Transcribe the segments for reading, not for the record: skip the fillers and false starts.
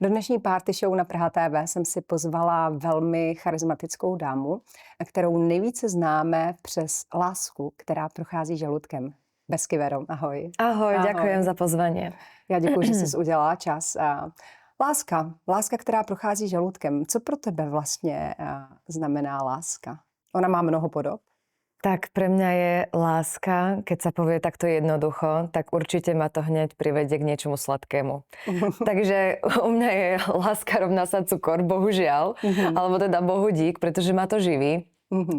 Do dnešní party show na Praha TV jsem si pozvala velmi charismatickou dámu, kterou nejvíce známe přes lásku, která prochází žaludkem. Besky Vero, ahoj. Ahoj, Ahoj. ďakujem za pozvanie. Já děkuji, že jsi udělala čas. Láska, která prochází žaludkem. Co pro tebe vlastně znamená láska? Ona má mnoho podob. Tak pre mňa je láska, keď sa povie takto jednoducho, tak určite ma to hneď privedie k niečomu sladkému. Takže u mňa je láska rovná sa cukor, bohužiaľ, alebo teda bohu dík, pretože ma to živí.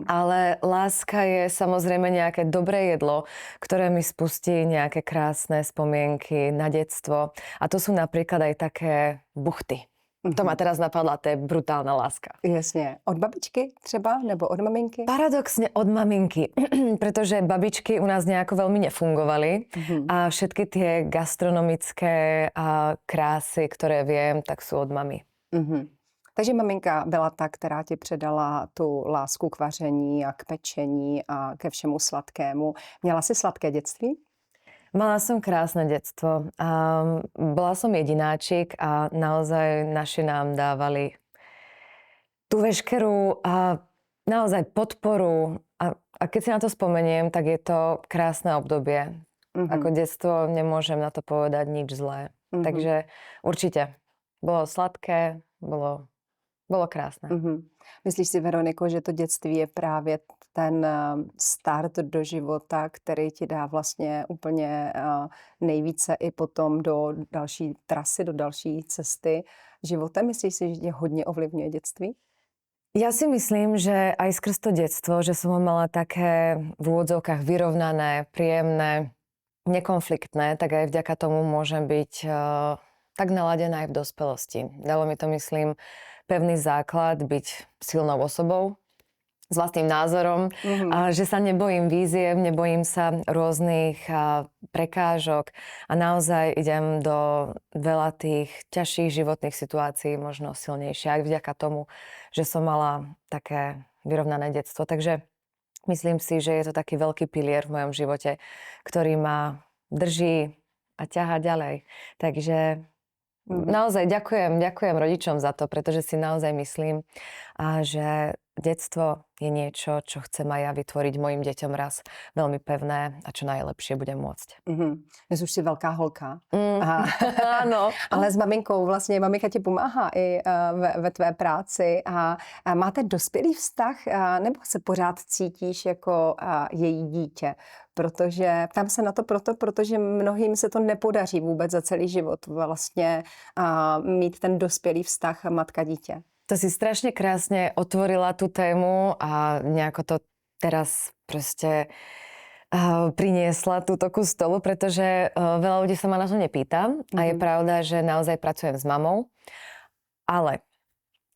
Ale láska je samozrejme nejaké dobré jedlo, ktoré mi spustí nejaké krásne spomienky na detstvo. A to sú napríklad aj také buchty. To ma teraz napadla, to je brutálna láska. Jasně. Od babičky třeba, nebo od maminky? Paradoxne od maminky, pretože babičky u nás nejako veľmi nefungovali a všetky tie gastronomické krásy, ktoré viem, tak sú od mamy. Takže maminka byla ta, která ti předala tu lásku k vaření a k pečení a ke všemu sladkému. Měla jsi sladké dětství? Mala som krásne detstvo a bola som jedináčik a naozaj naši nám dávali tú veškerú a naozaj podporu a keď si na to spomeniem, tak je to krásne obdobie. Ako detstvo nemôžem na to povedať nič zlé. Takže určite bolo sladké, bolo krásne. Myslíš si, Veroniko, že to dětství je právě ten start do života, který ti dá vlastně úplně nejvíce i potom do další trasy, do další cesty životem? Myslíš si, že tě hodně ovlivňuje dětství? Ja si myslím, že aj skrz to detstvo, že som ho mala také v úvodzovkách vyrovnané, príjemné, nekonfliktné, tak aj vďaka tomu môžem byť tak naladená aj v dospelosti. Dalo mi to, myslím, pevný základ byť silnou osobou, s vlastným názorom, a že sa nebojím víziev, nebojím sa rôznych prekážok a naozaj idem do veľa tých ťažších životných situácií možno silnejšie, aj vďaka tomu, že som mala také vyrovnané detstvo. Takže myslím si, že je to taký veľký pilier v mojom živote, ktorý ma drží a ťahá ďalej. Takže naozaj ďakujem rodičom za to, pretože si naozaj myslím, že detstvo je niečo, čo chcem aj ja vytvoriť mojim deťom raz veľmi pevné a čo najlepšie budem môcť. Dnes už si velká holka. Áno. Ale s maminkou vlastně, maminka ti pomáhá i ve tvé práci a máte dospělý vztah nebo se pořád cítíš jako její dítě? Protože ptám se na to protože mnohým se to nepodaří vůbec za celý život vlastně mít ten dospělý vztah matka-dítě. To si strašne krásne otvorila tú tému a nejako to teraz proste priniesla túto ku stolu, pretože veľa ľudí sa ma na to nepýta a je pravda, že naozaj pracujem s mamou, ale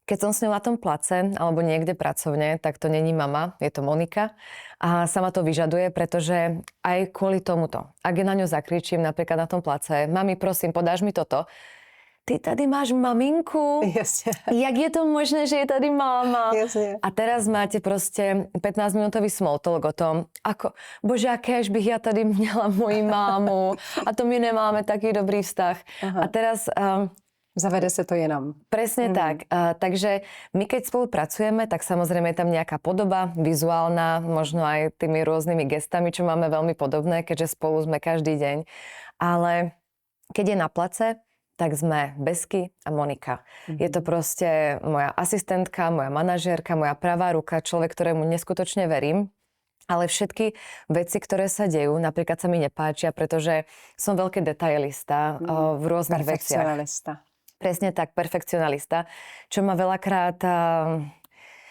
keď som s ňou na tom place alebo niekde pracovne, tak to není mama, je to Monika a sama to vyžaduje, pretože aj kvôli tomuto, ak je na ňu zakričím napríklad na tom place, mami, prosím, podáš mi toto, ty tady máš maminku? Jasne. Jak je to možné, že je tady máma? Jasne. A teraz máte proste 15-minútový small talk o tom, ako, bože, akéž bych ja tady měla moji mámu a to my nemáme taký dobrý vztah. A teraz... Zavede se to jinam. Presne tak. Takže my keď spolupracujeme, tak samozrejme je tam nejaká podoba vizuálna, možno aj tými rôznymi gestami, čo máme veľmi podobné, keďže spolu sme každý deň. Ale keď je na place, tak sme Besky a Monika. Je to proste moja asistentka, moja manažérka, moja pravá ruka, človek, ktorému neskutočne verím. Ale všetky veci, ktoré sa dejú, napríklad sa mi nepáčia, pretože som veľký detailista v rôznych veciach. Perfekcionalista. Presne tak, perfekcionalista, čo ma veľakrát...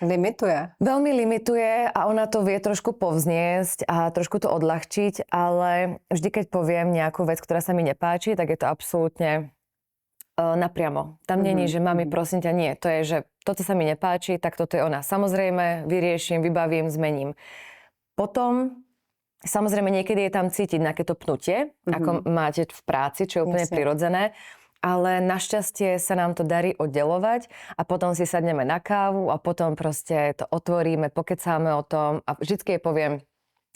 Limituje. Veľmi limituje a ona to vie trošku povzniesť a trošku to odľahčiť, ale vždy, keď poviem nejakú vec, ktorá sa mi nepáči, tak je to absolútne napriamo. Tam není, že mami, prosím ťa, nie. To je, že toto sa mi nepáči, tak toto je ona. Samozrejme, vyrieším, vybavím, zmením. Potom, samozrejme, niekedy je tam cítiť nejaké to pnutie, ako máte v práci, čo je úplne prirodzené. Ale našťastie sa nám to darí oddelovať a potom si sadneme na kávu a potom proste to otvoríme, pokecáme o tom a vždycky jej poviem,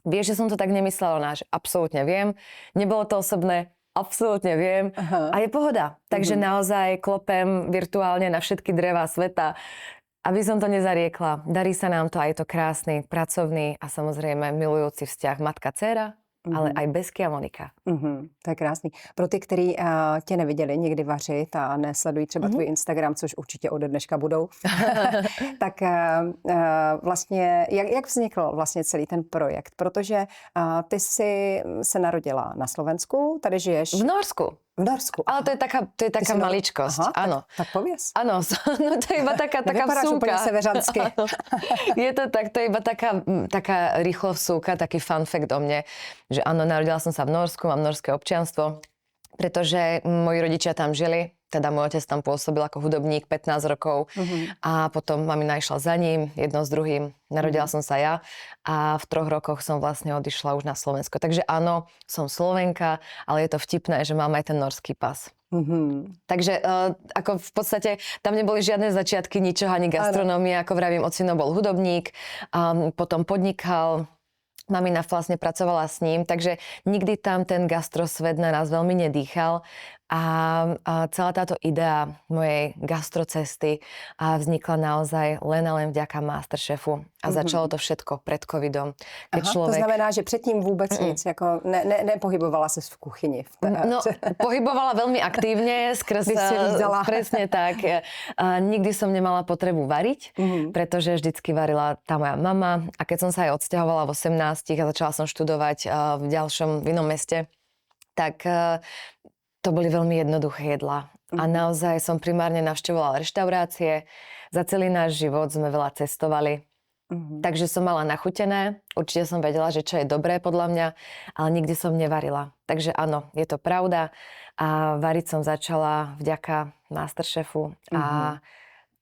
vieš, že som to tak nemyslela, ona, že absolútne viem, nebolo to osobné, absolútne viem a je pohoda. Takže naozaj klopem virtuálne na všetky drevá sveta, aby som to nezariekla. Darí sa nám to, aj to krásny, pracovný a samozrejme milujúci vzťah matka-dcéra, ale aj Besky a Monika. To je krásný. Pro ty, kteří tě neviděli nikdy vařit a nesledují třeba tvůj Instagram, což určitě ode dneška budou, tak vlastně, jak vznikl vlastně celý ten projekt? Protože ty jsi se narodila na Slovensku, tady žiješ... V Norsku. V Norsku. Ale to je taká maličkosť. Aha, áno. Tak pověz. Áno, no to je iba taká Nevypadáš vsúka. úplně seveřansky. Je to tak, to je iba taká rýchlo vsúka, taký fun fact o mne, že áno, narodila som sa v Norsku, mám norské občianstvo, pretože moji rodičia tam žili, teda môj otec tam pôsobil ako hudobník 15 rokov a potom mamina išla za ním, jedno s druhým. Narodila som sa ja a v 3 rokoch som vlastne odišla už na Slovensko. Takže áno, som Slovenka, ale je to vtipné, že mám aj ten norský pas. Takže ako v podstate tam neboli žiadne začiatky ničoho, ani gastronómie, ako vravím, ocino bol hudobník, potom podnikal, mamina vlastne pracovala s ním, takže nikdy tam ten gastrosvet na nás veľmi nedýchal a celá táto idea mojej gastrocesty vznikla naozaj len a len vďaka Masterchefu a začalo to všetko pred covidom. Keď To znamená, že předtím vůbec nic, jako nepohybovala se v kuchyni. No, pohybovala veľmi aktívne, skrz presne tak. Nikdy som nemala potrebu variť, pretože vždycky varila tá moja mama a keď som sa aj odsťahovala v 18 a začala som študovať v inom meste, tak to boli veľmi jednoduché jedlá. A naozaj som primárne navštevovala reštaurácie. Za celý náš život sme veľa cestovali. Takže som mala nachutené. Určite som vedela, že čo je dobré podľa mňa, ale nikdy som nevarila. Takže áno, je to pravda. A variť som začala vďaka Masterchefu. A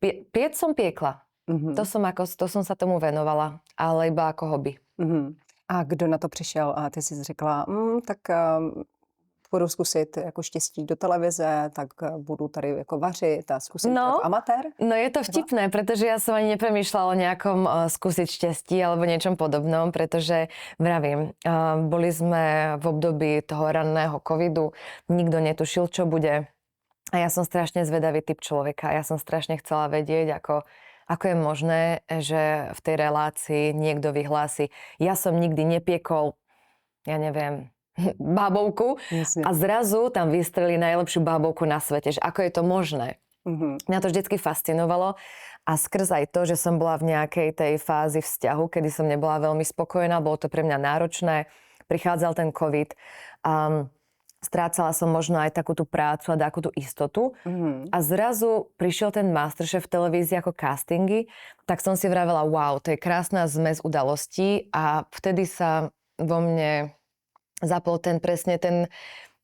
piec som piekla. To som sa tomu venovala, ale iba ako hobby. A kdo na to přišel? A ty jsi řekla, tak budu zkusit jako štěstí do televize, tak budu tady jako vařit a zkusit jako amatér. No je to vtipné, pretože ja som ani nepremýšľala o nejakom skúsiť šťastí alebo niečom podobnom, pretože vravím, boli sme v období toho ranného covidu, nikto netušil, čo bude. A ja som strašne zvedavý typ človeka. Ja som strašne chcela vedieť, ako je možné, že v tej relácii niekto vyhlási, ja som nikdy nepiekol, ja neviem, bábovku a zrazu tam vystrelí najlepšiu bábovku na svete. Že ako je to možné? Mňa to vždycky fascinovalo a skrz aj to, že som bola v nejakej tej fázi vzťahu, kedy som nebola veľmi spokojná, bolo to pre mňa náročné, prichádzal ten COVID a strácala som možno aj takú tú prácu a takú tú istotu a zrazu prišiel ten Masterchef v televízii ako castingy, tak som si vravela, wow, to je krásna zmes udalostí a vtedy sa vo mne zapol ten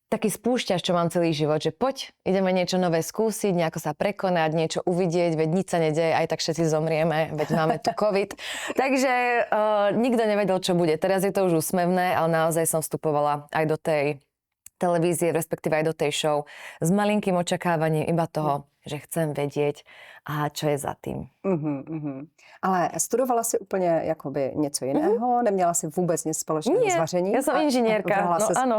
taký spúšťač, čo mám celý život, že poď, ideme niečo nové skúsiť, nejako sa prekonať, niečo uvidieť, veď nič sa nedeje, aj tak všetci zomrieme, veď máme tu COVID. Takže nikto nevedel, čo bude. Teraz je to už úsmevné, ale naozaj som vstupovala aj do tej televízie, respektíve aj do tej show s malinkým očakávaním iba toho, že chcem vedieť, čo je za tým. Ale studovala si úplně jakoby něco jiného? Neměla si vůbec nic společného s vařením? Ja som inžinierka, no áno,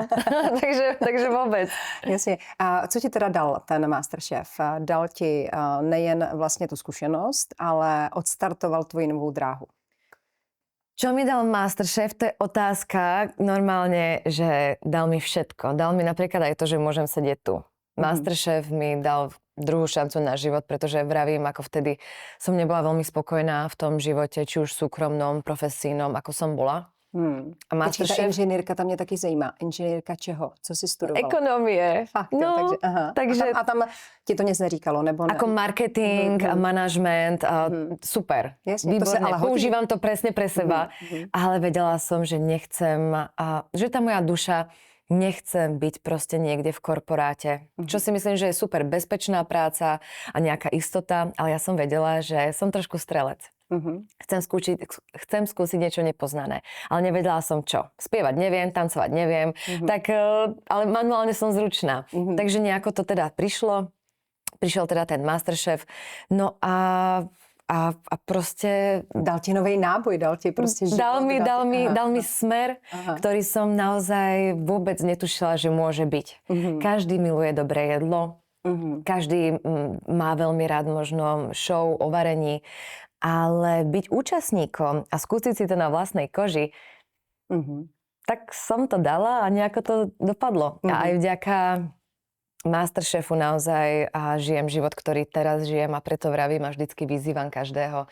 takže vôbec. Jasně. A co ti teda dal ten Masterchef? Dal ti nejen vlastně tu zkušenost, ale odstartoval tvoji novou dráhu. Čo mi dal Masterchef, to je otázka normálne, že dal mi všetko. Dal mi napríklad aj to, že môžem sedieť tu. Masterchef mi dal druhú šancu na život, pretože vravím, ako vtedy som nebola veľmi spokojná v tom živote, či už súkromnom, profesijnom, ako som bola. A Masterchef... Ta inženýrka, tam mě taky zajímá. Inženýrka čeho? Co jsi studovala? Ekonomie. Fakt, no, jo, takže... A tam ti to nic neříkalo, nebo ne? Ako marketing, management, super. Jasně, výborné. To ale používam to presne pre seba. Ale vedela som, že nechcem, že tá moja duša nechcem byť proste niekde v korporáte. Čo si myslím, že je super bezpečná práca a nejaká istota, ale ja som vedela, že som trošku strelec. Chcem skúsiť niečo nepoznané, ale nevedela som čo. Spievať neviem, tancovať neviem, tak, ale manuálne som zručná. Takže nejako to teda prišiel teda ten Masterchef. No a a proste Dal ti nový náboj, dal ti proste život. dal mi smer, ktorý som naozaj vôbec netušila, že môže byť. Každý miluje dobré jedlo, každý má veľmi rád možno show o varení, ale byť účastníkom a skúsiť si to na vlastnej koži, tak som to dala a nejako to dopadlo. A aj vďaka Masterchefu naozaj žijem život, ktorý teraz žijem a preto vravím a vždycky vyzývam každého.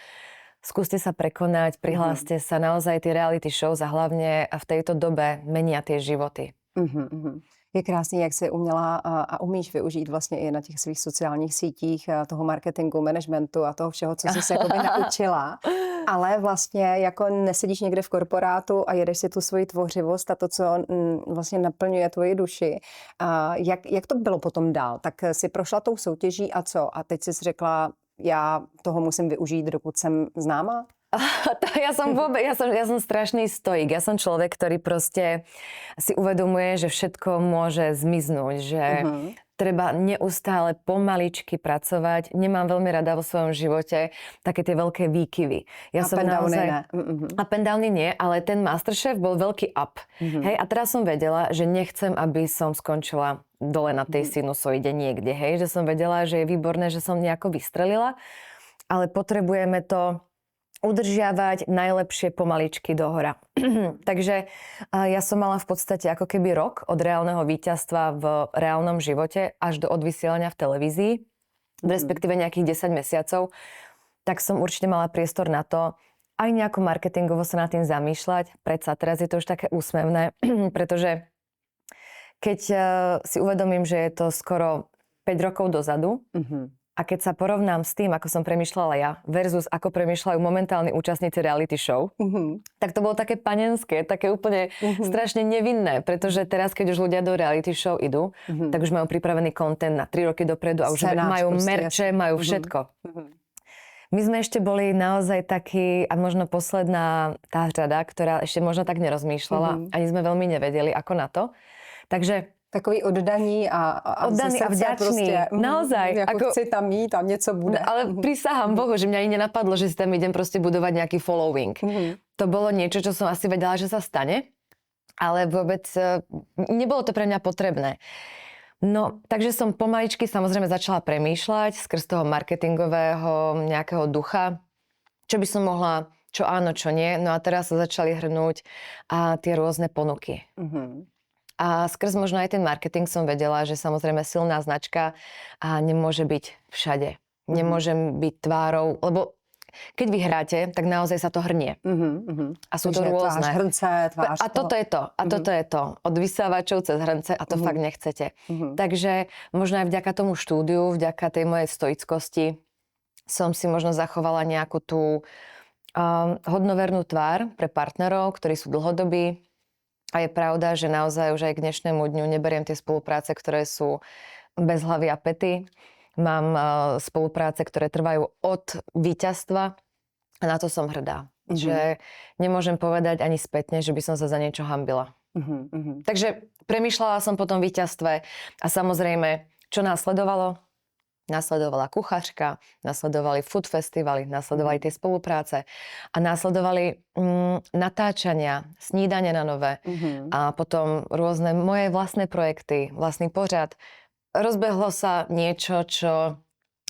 Skúste sa prekonať, prihláste sa, naozaj tie reality shows a hlavne v tejto dobe menia tie životy. Je krásný, jak jsi uměla a umíš využít vlastně i na těch svých sociálních sítích toho marketingu, managementu a toho všeho, co jsi se jakoby naučila. Ale vlastně jako nesedíš někde v korporátu a jedeš si tu svoji tvořivost a to, co vlastně naplňuje tvoji duši. Jak to bylo potom dál? Tak si prošla tou soutěží a co? A teď jsi řekla, já toho musím využít, dokud jsem známa? Ja som strašný stoik. Ja som človek, ktorý proste si uvedomuje, že všetko môže zmiznúť, že treba neustále pomaličky pracovať. Nemám veľmi rada vo svojom živote také tie veľké výkyvy. Up and downy nie, ale ten Masterchef bol veľký up. Hej, a teraz som vedela, že nechcem, aby som skončila dole na tej sinusoide niekde. Hej, že som vedela, že je výborné, že som nejako vystrelila, ale potrebujeme to udržiavať najlepšie pomaličky dohora. Takže ja som mala v podstate ako keby rok od reálneho víťazstva v reálnom živote až do odvysielania v televízii, respektíve nejakých 10 mesiacov, tak som určite mala priestor na to aj nejako marketingovo sa nad tým zamýšľať. Predsa teraz je to už také úsmevné, pretože keď si uvedomím, že je to skoro 5 rokov dozadu, a keď sa porovnám s tým, ako som premýšľala ja versus ako premýšľajú momentálni účastníci reality show, tak to bolo také panenské, také úplne strašne nevinné, pretože teraz, keď už ľudia do reality show idú, tak už majú pripravený content na 3 roky dopredu a už majú merče, majú všetko. My sme ešte boli naozaj takí, a možno posledná tá řada, ktorá ešte možno tak nerozmýšľala, ani sme veľmi nevedeli, ako na to. Takže takový oddaní a vďačný. Prostě, naozaj. Ako chci tam jít a něco bude. Ale prisahám Bohu, že mňa ani nenapadlo, že si tam idem proste budovať nejaký following. To bolo niečo, čo som asi vedela, že sa stane, ale vôbec nebolo to pre mňa potrebné. No, takže som pomaličky samozrejme začala premýšľať skrz toho marketingového nejakého ducha, čo by som mohla, čo áno, čo nie. No a teraz sa začali hrnúť tie rôzne ponuky. A skrz možno aj ten marketing som vedela, že samozrejme silná značka nemôže byť všade. Nemôžem byť tvárou, lebo keď vy hráte, tak naozaj sa to hrnie. A sú to rôzne. Tvář hrnce, tvář a toto je to. A toto je to. Od vysávačov cez hrnce a to fakt nechcete. Takže možno aj vďaka tomu štúdiu, vďaka tej mojej stoickosti som si možno zachovala nejakú tú hodnovernú tvár pre partnerov, ktorí sú dlhodobí. A je pravda, že naozaj už aj k dnešnému dňu neberiem tie spolupráce, ktoré sú bez hlavy a pety. Mám spolupráce, ktoré trvajú od víťazstva a na to som hrdá. Že nemôžem povedať ani spätne, že by som sa za niečo hanbila. Takže premýšľala som po tom víťazstve a samozrejme, čo následovalo? Nasledovala kuchařka, nasledovali food festivaly, nasledovali tie spolupráce a nasledovali natáčania, snídanie na nové a potom rôzne moje vlastné projekty, vlastný pořad. Rozbehlo sa niečo, čo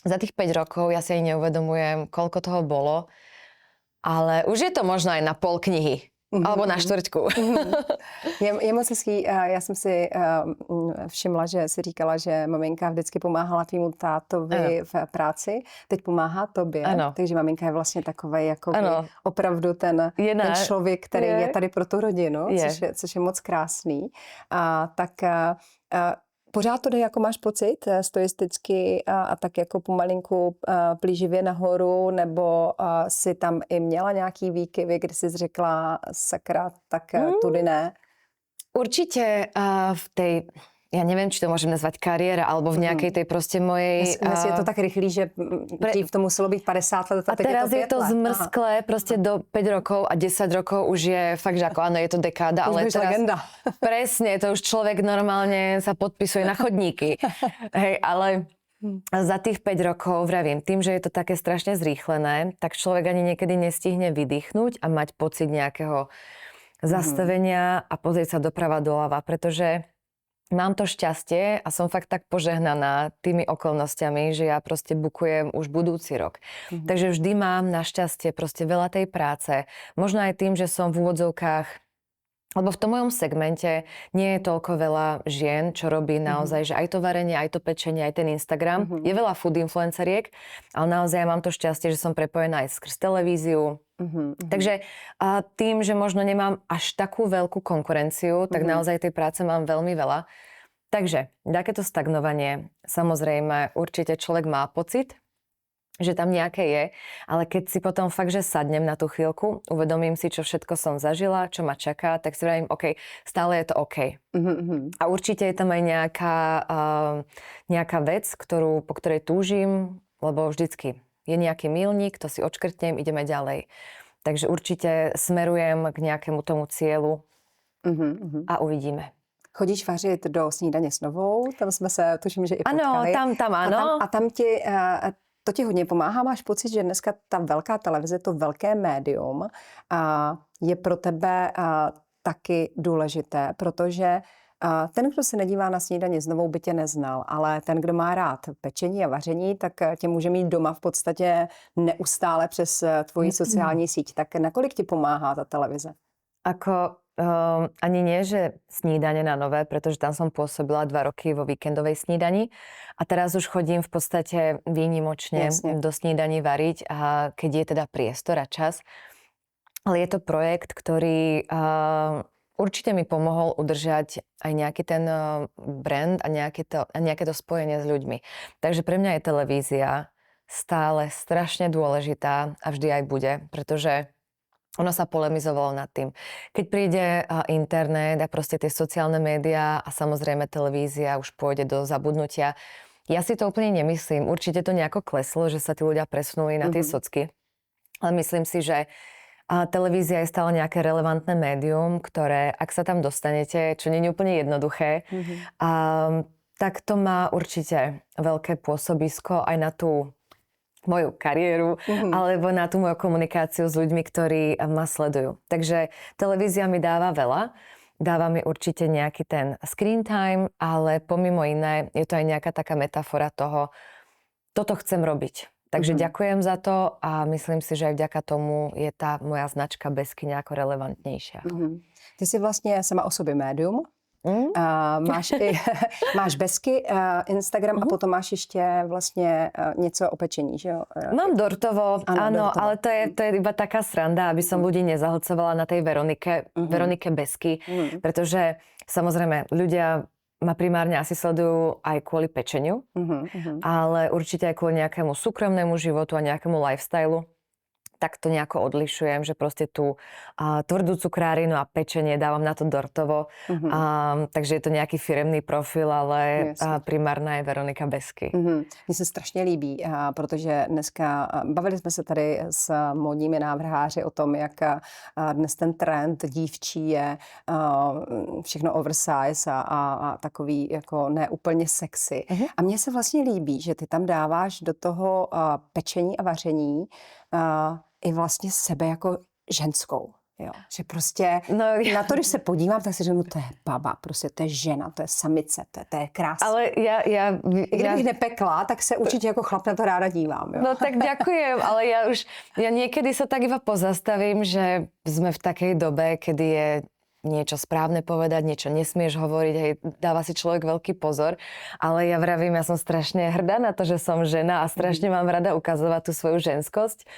za tých 5 rokov ja si aj neuvedomujem, koľko toho bolo, ale už je to možno aj na pol knihy. Alebo na štvrťku. Je moc hezký. Já jsem si všimla, že si říkala, že maminka vždycky pomáhala tvýmu tátovi v práci. Teď pomáhá tobě. Ano. Takže maminka je vlastně takovej jako opravdu ten člověk, který je tady pro tu rodinu, což je moc krásný. Pořád to jde, jako máš pocit, stoisticky a tak jako pomalinku plíživě nahoru, nebo si tam i měla nějaký výkyvy, kdy jsi řekla, sakra, tak tudy ne? Určite v tej, ja neviem, či to môžem nazvať kariéra, alebo v nejakej tej proste mojej... Dnes je to tak rychlý, že dřív to muselo byť 50 let, a teraz je to zmrzklé, proste do 5 rokov a 10 rokov už je fakt, že ako áno, je to dekáda, ale teraz... legenda. Presne, to už človek normálne sa podpisuje na chodníky. Hej, ale za tých 5 rokov, vravím, tým, že je to také strašne zrýchlené, tak človek ani niekedy nestihne vydýchnuť a mať pocit nejakého zastavenia a pozrieť sa doprava doľava, pretože mám to šťastie a som fakt tak požehnaná tými okolnostiami, že ja proste bukujem už budúci rok. Takže vždy mám našťastie proste veľa tej práce. Možno aj tým, že som v úvodzovkách, lebo v tom mojom segmente nie je toľko veľa žien, čo robí naozaj, že aj to varenie, aj to pečenie, aj ten Instagram. Je veľa food influenceriek, ale naozaj ja mám to šťastie, že som prepojená aj skrz televíziu. Takže tým, že možno nemám až takú veľkú konkurenciu, tak naozaj tej práce mám veľmi veľa. Takže takéto stagnovanie, samozrejme, určite človek má pocit, že tam nejaké je, ale keď si potom fakt, že sadnem na tú chvíľku, uvedomím si, čo všetko som zažila, čo ma čaká, tak si vravím, OK, stále je to OK. A určite je tam aj nejaká vec, po ktorej túžim, lebo vždycky je nejaký milník, to si odškrtnem, ideme ďalej. Takže určite smerujem k nejakému tomu cieľu a uvidíme. Chodíš vařit do Snídaně s Novou, tam jsme se, tuším, že i potkali. Ano, tam ano. A tam ti... To ti hodně pomáhá, máš pocit, že dneska ta velká televize, to velké médium je pro tebe taky důležité, protože ten, kdo se nedívá na Snídaně s Novou, by tě neznal, ale ten, kdo má rád pečení a vaření, tak tě může mít doma v podstatě neustále přes tvoji sociální síť. Tak nakolik ti pomáhá ta televize? Ani nie, že Snídanie na Nové, pretože tam som pôsobila 2 roky vo víkendovej snídani a teraz už chodím v podstate výnimočne do snídaní variť, a keď je teda priestor a čas. Ale je to projekt, ktorý určite mi pomohol udržať aj nejaký ten brand a nejaké to spojenie s ľuďmi. Takže pre mňa je televízia stále strašne dôležitá a vždy aj bude, pretože ono sa polemizovalo nad tým. Keď príde internet a proste tie sociálne médiá a samozrejme televízia už pôjde do zabudnutia. Ja si to úplne nemyslím. Určite to nejako kleslo, že sa tí ľudia presunuli na tie socky. Ale myslím si, že televízia je stále nejaké relevantné médium, ktoré, ak sa tam dostanete, čo nie je úplne jednoduché, tak to má určite veľké pôsobisko aj na tú moju kariéru, alebo na tú moju komunikáciu s ľuďmi, ktorí ma sledujú. Takže televízia mi dáva veľa, dáva mi určite nejaký ten screen time, ale pomimo iné je to aj nejaká taká metafora toho, toto chcem robiť. Takže ďakujem za to a myslím si, že aj vďaka tomu je tá moja značka Besky nejako relevantnejšia. Ty si vlastně sama o sobě médium. Máš Besky, Instagram a potom máš ještě vlastně něco o pečení, že jo? Mám Dortovo, áno, ale to je iba taká sranda, aby som ľudí nezahlcovala na tej Veronike Besky, pretože samozrejme ľudia ma primárne asi sledujú aj kvôli pečeniu, ale určite aj kvôli nejakému súkromnému životu a nejakému lifestylu. Tak to nejako odlišujem, že proste tú tvrdú cukrárinu a pečenie dávam na to Dortovo. Takže je to nejaký firemný profil, ale primárna je Veronika Besky. Mně se strašně líbí, protože dneska bavili jsme se tady s módními návrháři o tom, jak dnes ten trend dívčí je všechno oversize a takový jako neúplně sexy. A mně se vlastně líbí, že ty tam dáváš do toho pečení a vaření i vlastně sebe jako ženskou. Jo. Že prostě na to, když se podívám, tak si řeknu, to je baba, prostě to je žena, to je samice, to je krásné. Ale I kdybych nepekla, tak se určitě jako chlap na to ráda dívám. Jo. No tak ďakujem, ale ja niekedy sa tak iba pozastavím, že sme v takej dobe, kedy je niečo správne povedať, niečo nesmieš hovoriť, hej, dáva si človek veľký pozor, ale ja vravím, ja som strašne hrdá na to, že som žena a strašne mám rada ukazovať tú svoju ženskosť.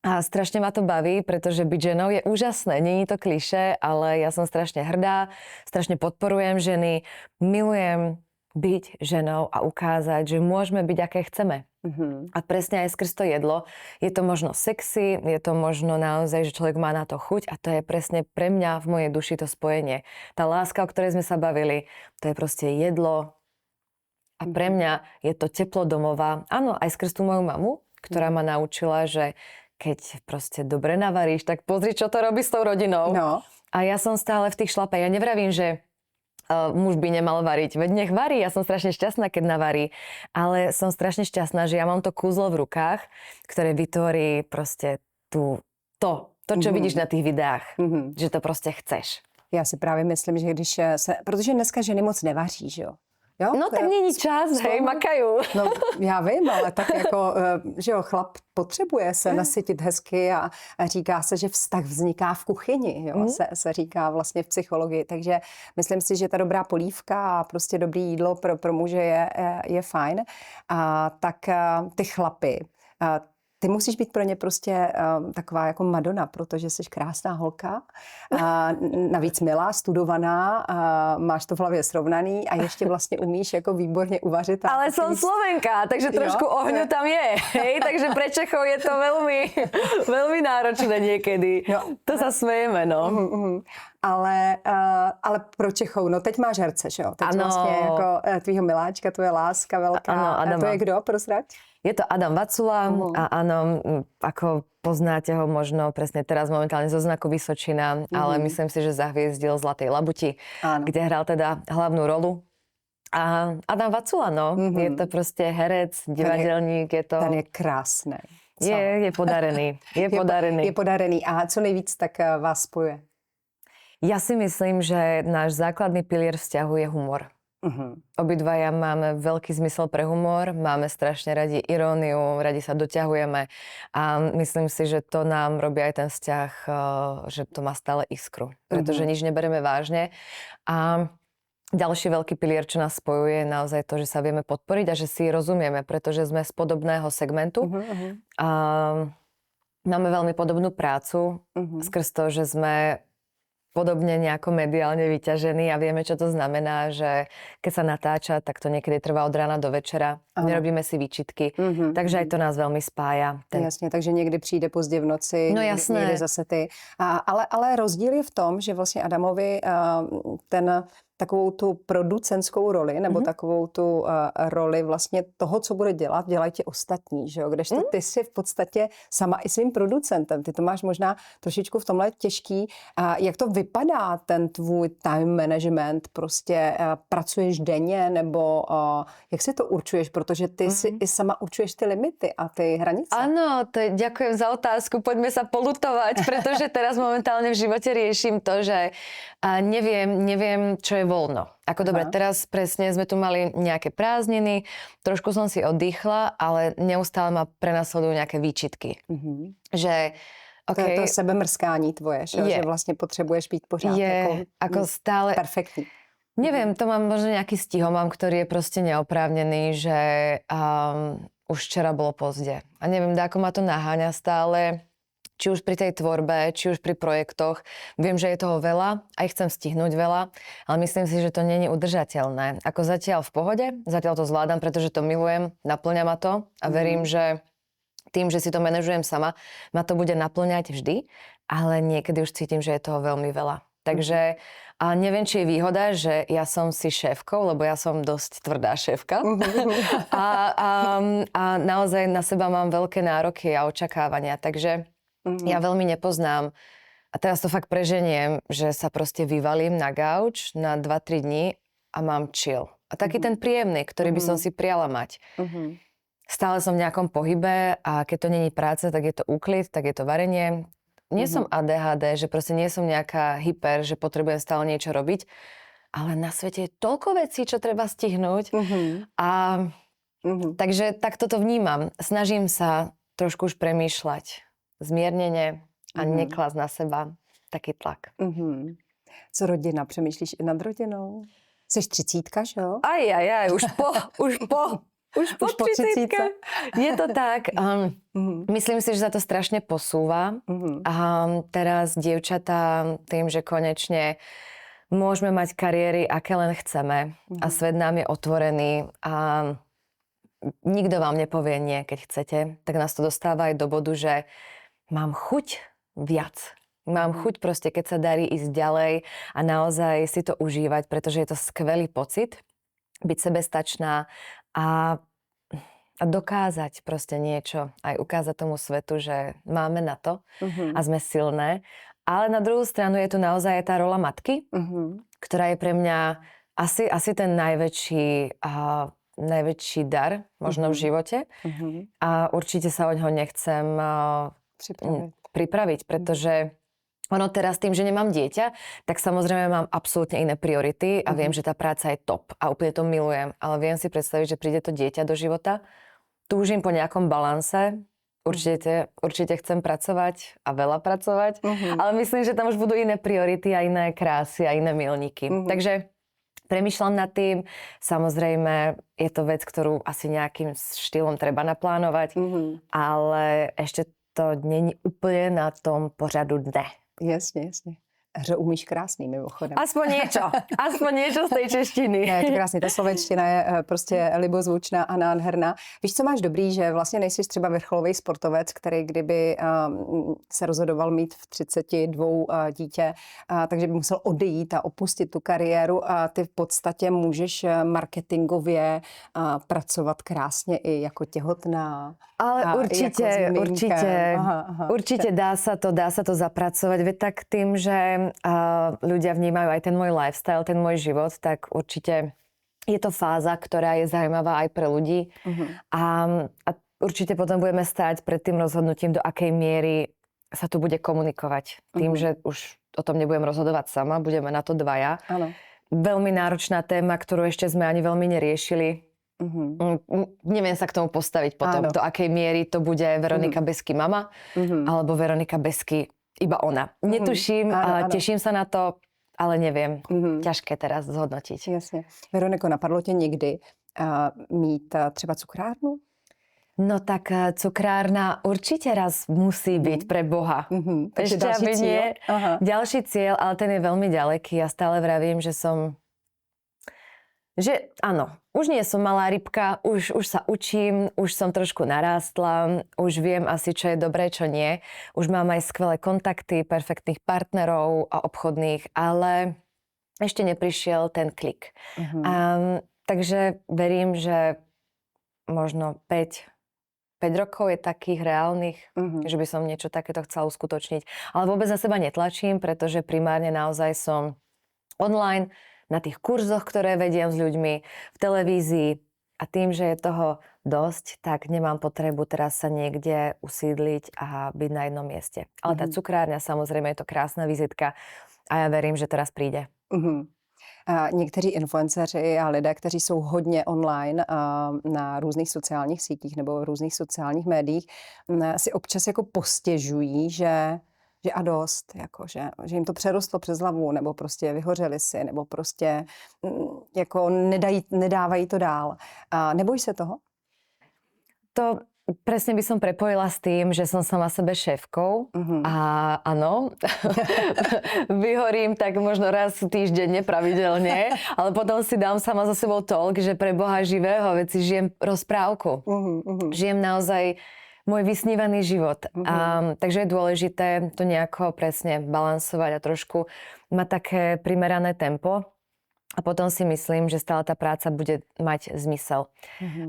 A strašne ma to baví, pretože byť ženou je úžasné. Nie je to klišé, ale ja som strašne hrdá, strašne podporujem ženy, milujem byť ženou a ukázať, že môžeme byť, aké chceme. A presne aj skrz to jedlo. Je to možno sexy, je to možno naozaj, že človek má na to chuť a to je presne pre mňa v mojej duši to spojenie. Tá láska, o ktorej sme sa bavili, to je proste jedlo a pre mňa je to teplo domova. Áno, aj skrz tú moju mamu, ktorá ma naučila, že keď proste dobre navaríš, tak pozri, čo to robí s tou rodinou. No. A ja som stále v tých šlapách. Ja nevravím, že muž by nemal variť. Veď nech varí, ja som strašne šťastná, keď navarí. Ale som strašne šťastná, že ja mám to kúzlo v rukách, ktoré vytvorí proste to, čo vidíš na tých videách. Že to proste chceš. Já si právě myslím, že když protože dneska ženy moc nevaří, že jo? Jo? No tak není čas, hej, makajú. No já vím, ale tak jako, že jo, chlap potřebuje se nasytit hezky a říká se, že vztah vzniká v kuchyni, jo, se říká vlastně v psychologii, takže myslím si, že ta dobrá polívka a prostě dobré jídlo pro muže je fajn. A tak ty chlapy, ty musíš být pro ně prostě taková jako Madonna, protože jsi krásná holka, navíc milá, studovaná, máš to v hlavě srovnaný a ještě vlastně umíš jako výborně uvařit. Ale som Slovenka, takže trošku ohňu tam je. Hej? Takže pre Čechov je to veľmi, veľmi náročné niekedy. No. To sa smejeme, no. Ale pro Čechov, no teď máš herce, že jo? Teď vlastně jako tvýho miláčka, tvoje láska velká. Ano, a to je kdo, prosrať? Je to Adam Vacula a áno, ako poznáte ho možno presne teraz momentálne zo Znaku Vysočina, ale myslím si, že zahviezdil Zlatej labuti, kde hral teda hlavnú rolu. A Adam Vacula, no, je to proste herec, divadelník, je to... Ten je krásný. Je podarený. Je podarený. Je podarený. A co nejvíc tak vás spojuje? Ja si myslím, že náš základný pilier vzťahu je humor. Obidvaja máme veľký zmysel pre humor, máme strašne radi iróniu, radi sa doťahujeme a myslím si, že to nám robí aj ten vzťah, že to má stále iskru, pretože nič nebereme vážne. A ďalší veľký pilier, čo nás spojuje, je naozaj to, že sa vieme podporiť a že si rozumieme, pretože sme z podobného segmentu. A máme veľmi podobnú prácu, skrz to, že sme podobne nejako mediálne vyťažení a vieme, čo to znamená, že keď sa natáča, tak to niekedy trvá od rána do večera. Nerobíme si výčitky, takže aj to nás veľmi spája. Jasně, takže někdy přijde pozdě v noci, no jasné. někdy zase ty. Ale rozdíl je v tom, že vlastně Adamovi takovou tu producentskou roli, nebo takovou tu roli vlastně toho, co bude dělat, dělají ti ostatní, že jo? Kdežto ty jsi v podstatě sama i svým producentem. Ty to máš možná trošičku v tomhle těžký. Jak to vypadá, ten tvůj time management? Prostě pracuješ denně, nebo jak si to určuješ? Protože ty si i sama určuješ ty limity a ty hranice. Áno, ďakujem za otázku. Poďme sa polutovať, pretože teraz momentálne v živote riešim to, že neviem, čo je voľno. Ako dobre, teraz presne sme tu mali nejaké prázdniny, trošku som si oddychla, ale neustále ma prenasledujú nejaké výčitky. Že okay, to sebemrskání tvoje, že vlastně potřebuješ být pořád ako stále perfektní. Neviem, to mám možno nejaký stihomam, ktorý je proste neoprávnený, že už včera bolo pozde. A neviem, ako ma to naháňa stále, či už pri tej tvorbe, či už pri projektoch. Viem, že je toho veľa, aj chcem stihnúť veľa, ale myslím si, že to nie je udržateľné. Ako zatiaľ v pohode, zatiaľ to zvládam, pretože to milujem, naplňa ma to a verím, že tým, že si to manažujem sama, ma to bude naplňať vždy, ale niekedy už cítim, že je toho veľmi veľa. Takže a neviem, či je výhoda, že ja som si šéfkou, lebo ja som dosť tvrdá šéfka. A naozaj na seba mám veľké nároky a očakávania, takže ja veľmi nepoznám. A teraz to fakt preženiem, že sa proste vyvalím na gauč na 2-3 dní a mám chill. A taký ten príjemný, ktorý by som si priala mať. Stále som v nejakom pohybe a keď to není práca, tak je to úklid, tak je to varenie. Nie som ADHD, že proste nie som nejaká hyper, že potrebujem stále niečo robiť, ale na svete je toľko vecí, čo treba stihnúť. Takže takto to vnímam. Snažím sa trošku už premýšľať zmiernene a neklásť na seba taký tlak. Co rodina? Přemýšlíš i nad rodinou? Jsi 30, že jo? Aj, už po 30. Je to tak. Myslím si, že sa to strašne posúva. A teraz dievčatá tým, že konečne môžeme mať kariéry, aké len chceme. A svet nám je otvorený. A nikto vám nepovie nie, keď chcete. Tak nás to dostáva aj do bodu, že mám chuť viac. Mám chuť proste, keď sa darí ísť ďalej a naozaj si to užívať, pretože je to skvelý pocit byť sebestačná a dokázať proste niečo, aj ukázať tomu svetu, že máme na to a sme silné. Ale na druhú stranu je tu naozaj tá rola matky, ktorá je pre mňa asi ten najväčší dar možno v živote a určite sa o ňoho nechcem pripraviť, pretože ono teraz tým, že nemám dieťa, tak samozrejme mám absolútne iné priority a viem, že tá práca je top a úplne to milujem, ale viem si predstaviť, že príde to dieťa do života, túžim po nejakom balanse, určite chcem pracovať a veľa pracovať, ale myslím, že tam už budú iné priority a iné krásy a iné milníky. Takže premýšľam nad tým. Samozrejme, je to vec, ktorú asi nejakým štýlom treba naplánovať, ale ešte to není úplne na tom pořadu dne. Jasně. Hře umíš krásný mimochodem. Aspoň niečo z tej češtiny. Ne, je to krásný, ta slovenština je prostě libozvučná a nádherná. Víš, co máš dobrý, že vlastně nejsi třeba vrcholový sportovec, který kdyby se rozhodoval mít v 32 dítě, takže by musel odejít a opustit tu kariéru a ty v podstatě můžeš marketingově pracovat krásně i jako těhotná. Ale určite dá sa to zapracovať. Veď tak tým, že ľudia vnímajú aj ten môj lifestyle, ten môj život, tak určite je to fáza, ktorá je zaujímavá aj pre ľudí. A určite potom budeme stáť pred tým rozhodnutím, do akej miery sa tu bude komunikovať. Tým, že už o tom nebudem rozhodovať sama, budeme na to dvaja. Áno. Veľmi náročná téma, ktorú ešte sme ani veľmi neriešili. Neviem sa k tomu postaviť potom, do akej miery to bude Veronika Besky mama, alebo Veronika Besky iba ona. Netuším, teším sa na to, ale neviem. Ťažké teraz zhodnotiť. Jasně. Veroniko, napadlo tě někdy mít třeba cukrárnu? No tak cukrárna určite raz musí byť pre Boha. Takže Ešte další cíl? nie. Ďalší cieľ, ale ten je veľmi ďaleký. Ja stále vravím, že áno, už nie som malá rybka, už sa učím, už som trošku narástla, už viem asi, čo je dobré, čo nie. Už mám aj skvelé kontakty, perfektných partnerov a obchodných, ale ešte neprišiel ten klik. Takže verím, že možno 5 rokov je takých reálnych, že by som niečo takéto chcela uskutočniť. Ale vôbec za seba netlačím, pretože primárne naozaj som online, na tých kurzoch, ktoré vediem s ľuďmi, v televízii a tým, že je toho dosť, tak nemám potrebu teraz sa niekde usídliť a byť na jednom mieste. Ale tá cukrárňa, samozrejme, je to krásna vizitka a ja verím, že teraz príde. Někteří influenceři a lidé, kteří jsou hodně online na různých sociálních sítích nebo v různých sociálních médiích, si občas jako postěžují, že a dost, jako, že jim to přerostlo přes hlavu, nebo prostě vyhořeli si, nebo prostě jako nedávají to dál. Nebojíš se toho? To presne by som prepojila s tým, že som sama sebe šéfkou a áno, vyhorím tak možno raz týždenne pravidelne, ale potom si dám sama za sebou toľk, že pre Boha živého veci žijem rozprávku. Žijem naozaj môj vysnívaný život. Takže je dôležité to nejako presne balansovať a trošku mať také primerané tempo. A potom si myslím, že stále tá práca bude mať zmysel.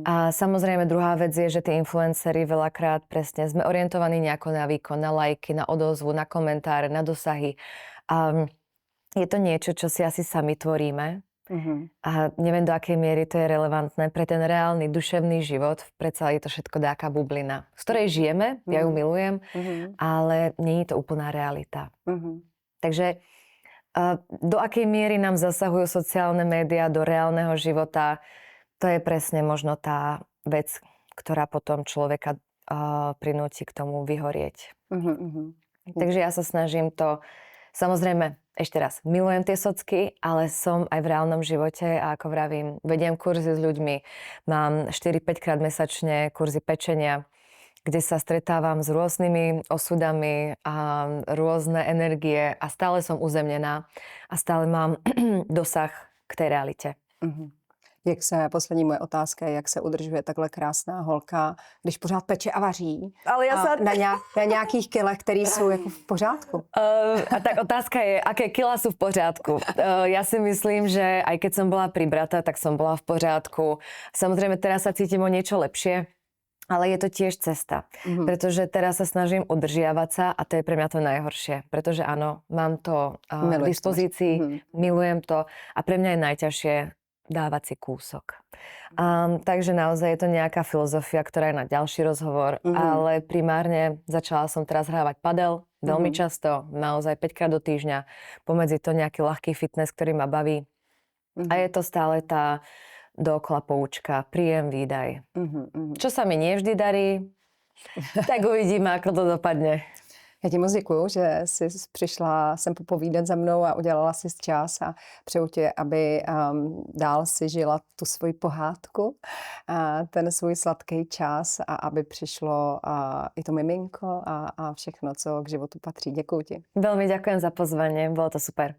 A samozrejme druhá vec je, že tí influenceri veľakrát presne sme orientovaní nejako na výkon, na lajky, na odozvu, na komentáre, na dosahy. A je to niečo, čo si asi sami tvoríme. A neviem, do akej miery to je relevantné pre ten reálny duševný život. Predsa je to všetko dáka bublina, z ktorej žijeme, ja ju milujem, ale nie je to úplná realita. Takže do akej miery nám zasahujú sociálne médiá do reálneho života, to je presne možno tá vec, ktorá potom človeka prinúti k tomu vyhorieť. Takže ja sa snažím to, samozrejme, ešte raz, milujem tie socky, ale som aj v reálnom živote a ako vravím, vediem kurzy s ľuďmi, mám 4-5 krát mesačne kurzy pečenia, kde sa stretávam s rôznymi osudami a rôzne energie a stále som uzemnená a stále mám dosah k tej realite. Poslední moje otázka je, jak se udržuje takhle krásná holka, když pořád peče a vaří. Ale na nějakých kilech, které jsou jako v pořádku. A tak otázka je, aké kila sú v pořádku. Ja si myslím, že aj keď som bola pribratá, tak som bola v pořádku. Samozrejme, teraz sa cítim o niečo lepšie. Ale je to tiež cesta, pretože teraz sa snažím udržiavať sa a to je pre mňa to najhoršie. Pretože áno, mám to k dispozícii, milujem to a pre mňa je najťažšie dávať si kúsok. Takže naozaj je to nejaká filozofia, ktorá je na ďalší rozhovor, ale primárne začala som teraz hrávať padel veľmi často, naozaj 5-krát do týždňa, pomedzi to nejaký ľahký fitness, ktorý ma baví. A je to stále tá dookola poučka, príjem, výdaj. Čo sa mi nevždy darí, tak uvidíme, ako to dopadne. Já ti moc děkuju, že jsi přišla sem popovídat za mnou a udělala si čas a přeju ti, aby dál si žila tu svoji pohádku, ten svůj sladký čas a aby přišlo i to miminko a všechno, co k životu patří. Děkuju ti. Veľmi ďakujem za pozvanie, bolo to super.